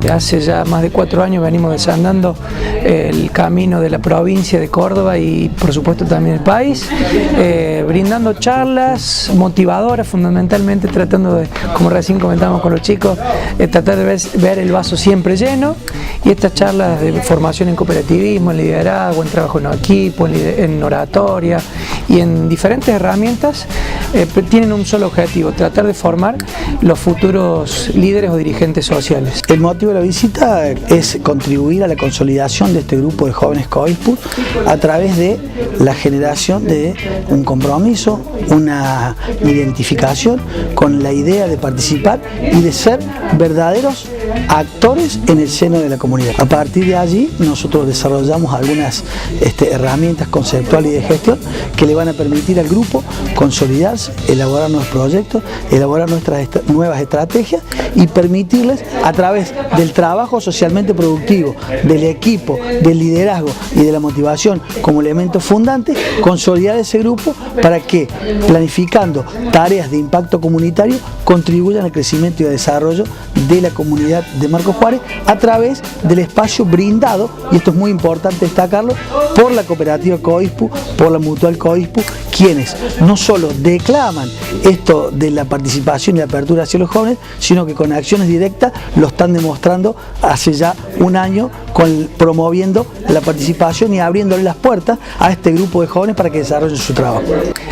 Hace ya más de 4 años venimos desandando el camino de la provincia de Córdoba y por supuesto también el país, brindando charlas motivadoras, fundamentalmente tratando de, como recién comentamos con los chicos, tratar de ver el vaso siempre lleno, y estas charlas de formación en cooperativismo, en liderazgo, en trabajo en equipo, en oratoria y en diferentes herramientas, tienen un solo objetivo: tratar de formar los futuros líderes o dirigentes sociales. El motivo de la visita es contribuir a la consolidación de este grupo de jóvenes COISPU a través de la generación de un compromiso, una identificación con la idea de participar y de ser verdaderos actores en el seno de la comunidad. A partir de allí nosotros desarrollamos algunas herramientas conceptuales y de gestión que le van a permitir al grupo consolidarse, elaborar nuevos proyectos, elaborar nuestras nuevas estrategias y permitirles, a través del trabajo socialmente productivo, del equipo, del liderazgo y de la motivación como elemento fundante, consolidar ese grupo para que, planificando tareas de impacto comunitario, contribuyan al crecimiento y al desarrollo de la comunidad de Marcos Juárez a través del espacio brindado, y esto es muy importante destacarlo, por la cooperativa COISPU, por la mutual COISPU, quienes no solo declaman esto de la participación y la apertura hacia los jóvenes, sino que con acciones directas lo están demostrando hace ya un año, promoviendo la participación y abriéndole las puertas a este grupo de jóvenes para que desarrollen su trabajo.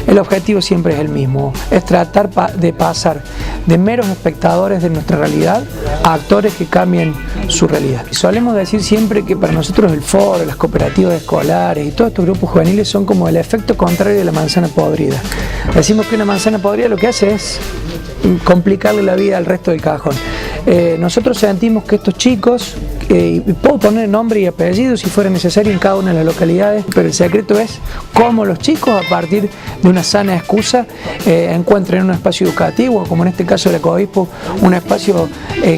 El objetivo siempre es el mismo: es tratar de pasar de meros espectadores de nuestra realidad a actores que cambien su realidad. Solemos decir siempre que para nosotros el foro, las cooperativas escolares y todos estos grupos juveniles son como el efecto contrario de la manzana podrida. Decimos que una manzana podrida lo que hace es complicarle la vida al resto del cajón. Nosotros sentimos que estos chicos, puedo poner nombre y apellido si fuera necesario en cada una de las localidades, pero el secreto es cómo los chicos, a partir de una sana excusa, encuentren un espacio educativo, como en este caso de la COISPU, un espacio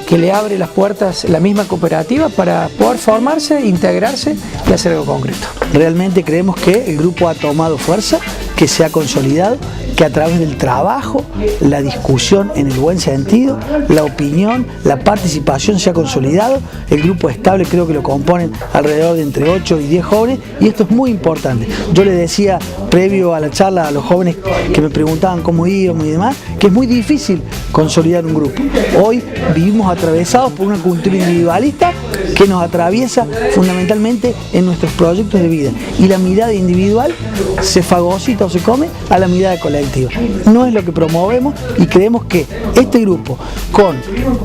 que le abre las puertas la misma cooperativa para poder formarse, integrarse y hacer algo concreto. Realmente creemos que el grupo ha tomado fuerza, que se ha consolidado, que a través del trabajo, la discusión en el buen sentido, la opinión, la participación se ha consolidado. El grupo estable creo que lo componen alrededor de entre 8 y 10 jóvenes, y esto es muy importante. Yo les decía previo a la charla a los jóvenes que me preguntaban cómo íbamos y demás, que es muy difícil consolidar un grupo. Hoy vivimos atravesados por una cultura individualista que nos atraviesa fundamentalmente en nuestros proyectos de vida, y la mirada individual se fagocita o se come a la mirada colectiva. No es lo que promovemos, y creemos que este grupo, con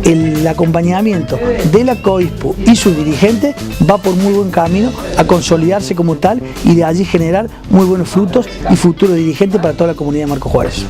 el acompañamiento de la COISPU y sus dirigentes, va por muy buen camino a consolidarse como tal y de allí generar muy buenos frutos y futuro dirigente para toda la comunidad de Marcos Juárez.